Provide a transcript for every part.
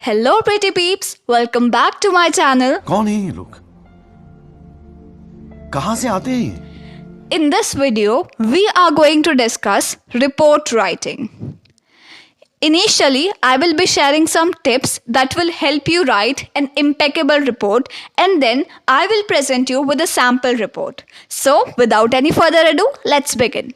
Hello pretty peeps, welcome back to my channel. कौन है ये लोग? कहाँ से आते हैं ये? In this video, we are going to discuss report writing. Initially, I will be sharing some tips that will help you write an impeccable report, and then I will present you with a sample report. So, without any further ado, let's begin.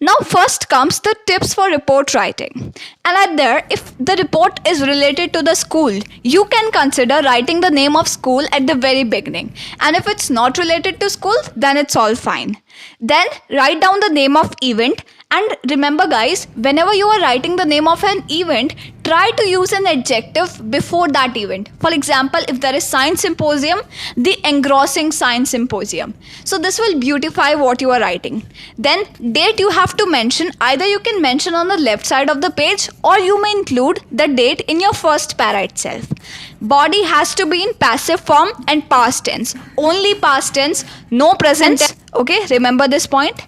Now first comes the tips for report writing. And at there, if the report is related to the school, you can consider writing the name of school at the very beginning. And if it's not related to school, then it's all fine. Then write down the name of event. And remember guys, whenever you are writing the name of an event, try to use an adjective before that event. For example, if there is science symposium, the engrossing science symposium. So this will beautify what you are writing. Then date you have to mention. Either you can mention on the left side of the page, or you may include the date in your first para itself. Body has to be in passive form and past tense. Only past tense, no present tense. Okay, remember this point.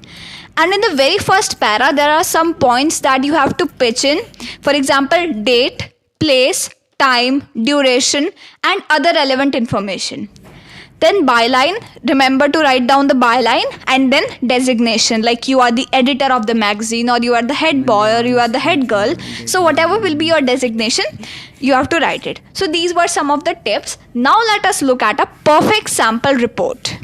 And in the very first para, there are some points that you have to pitch in. For example, date, place, time, duration, and other relevant information. Then byline, remember to write down the byline, and then designation, like you are the editor of the magazine, or you are the head boy, or you are the head girl. So whatever will be your designation, you have to write it. So these were some of the tips. Now let us look at a perfect sample report.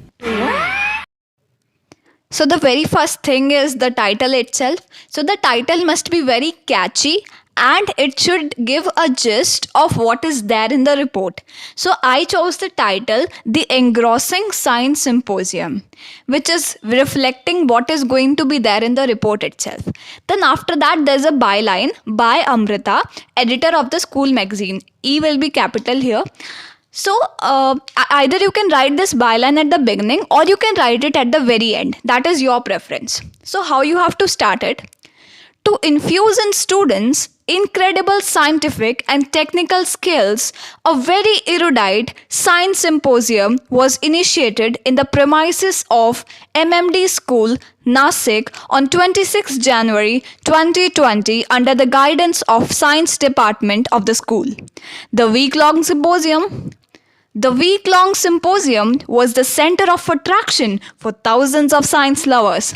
So the very first thing is the title itself. So the title must be very catchy and it should give a gist of what is there in the report. So I chose the title, The Engrossing Science Symposium, which is reflecting what is going to be there in the report itself. Then after that, there's a byline by Amrita, editor of the school magazine. E will be capital here. So either you can write this byline at the beginning, or you can write it at the very end. That is your preference. So how you have to start it? To infuse in students incredible scientific and technical skills, a very erudite science symposium was initiated in the premises of MMD School, Nasik on 26 January 2020 under the guidance of Science Department of the school. The week-long symposium was the center of attraction for thousands of science lovers.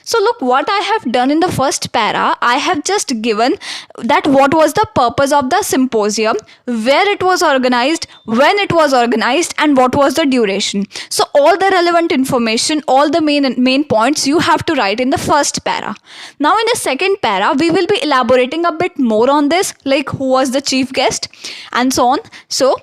So look what I have done in the first para. I have just given that what was the purpose of the symposium, where it was organized, when it was organized, and what was the duration. So all the relevant information, all the main points you have to write in the first para. Now in the second para, we will be elaborating a bit more on this, like who was the chief guest and so on. So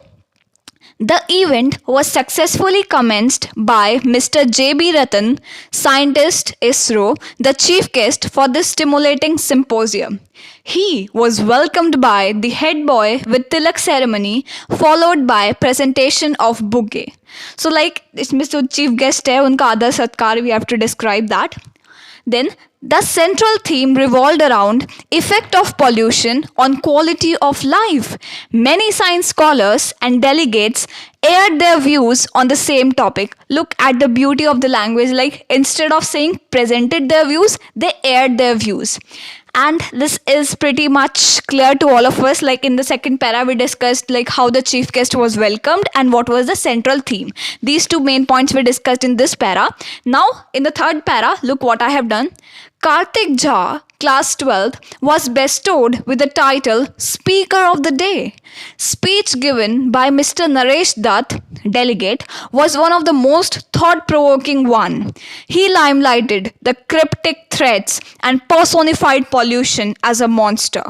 the event was successfully commenced by Mr. J.B. Ratan, scientist ISRO, the chief guest for this stimulating symposium. He was welcomed by the head boy with tilak ceremony, followed by presentation of bouquet. So like इसमें जो chief guest है उनका आदर सत्कार, we have to describe that. Then the central theme revolved around effect of pollution on quality of life. Many science scholars and delegates aired their views on the same topic. Look at the beauty of the language, like instead of saying presented their views, they aired their views. And this is pretty much clear to all of us. Like in the second para, we discussed like how the chief guest was welcomed and what was the central theme. These two main points were discussed in this para. Now in the third para, look what I have done. Karthik Jha, class 12th, was bestowed with the title Speaker of the Day. Speech given by Mr. Naresh Dutt, delegate, was one of the most thought-provoking one. He limelighted the cryptic threats and personified pollution as a monster.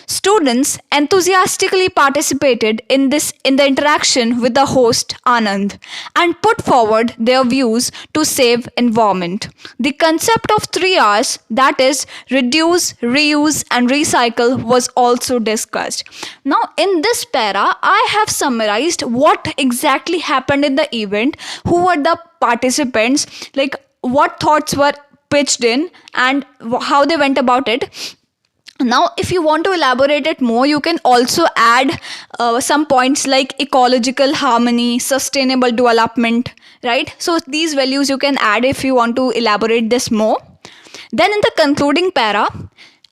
Students enthusiastically participated in the interaction with the host Anand and put forward their views to save environment. The concept of 3 R's, that is reduce, reuse and recycle, was also discussed. Now in this para, I have summarized what exactly happened in the event, who were the participants, like what thoughts were pitched in and how they went about it. Now if you want to elaborate it more, you can also add some points like ecological harmony, sustainable development, right? So these values you can add if you want to elaborate this more. Then in the concluding para,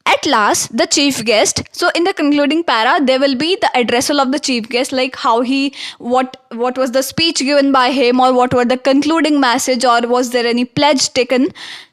At last, the chief guest. So in the concluding para, there will be the addressal of the chief guest, like how he, what was the speech given by him, or what were the concluding message, or was there any pledge taken.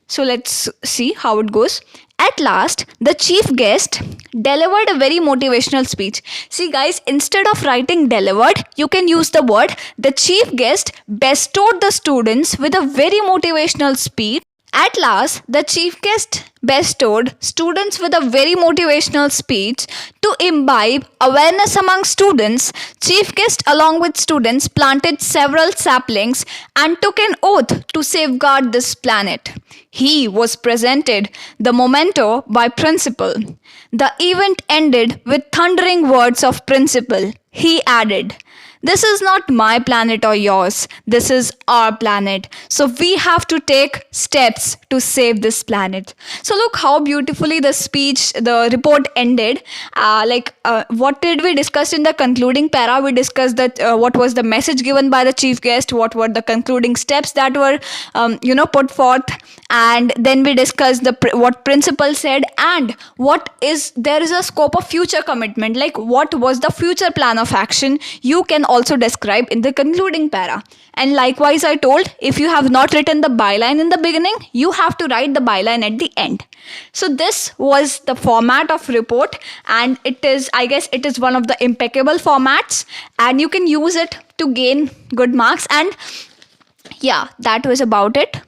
So let's see how it goes. At last, the chief guest delivered a very motivational speech. See, guys, instead of writing delivered, you can use the word the chief guest bestowed the students with a very motivational speech. At last, the chief guest bestowed students with a very motivational speech to imbibe awareness among students. Chief guest, along with students, planted several saplings and took an oath to safeguard this planet. He was presented the memento by principal. The event ended with thundering words of principal. He added, "This is not my planet or yours. This is our planet. So we have to take steps to save this planet." So look how beautifully the speech, the report ended. What did we discuss in the concluding para? We discussed that what was the message given by the chief guest, what were the concluding steps that were, put forth, and then we discussed what principal said, and there is a scope of future commitment, like what was the future plan of action you can also describe in the concluding para. And likewise, I told, if you have not written the byline in the beginning, you have to write the byline at the end. So this was the format of report, and I guess it is one of the impeccable formats, and you can use it to gain good marks. And yeah, that was about it.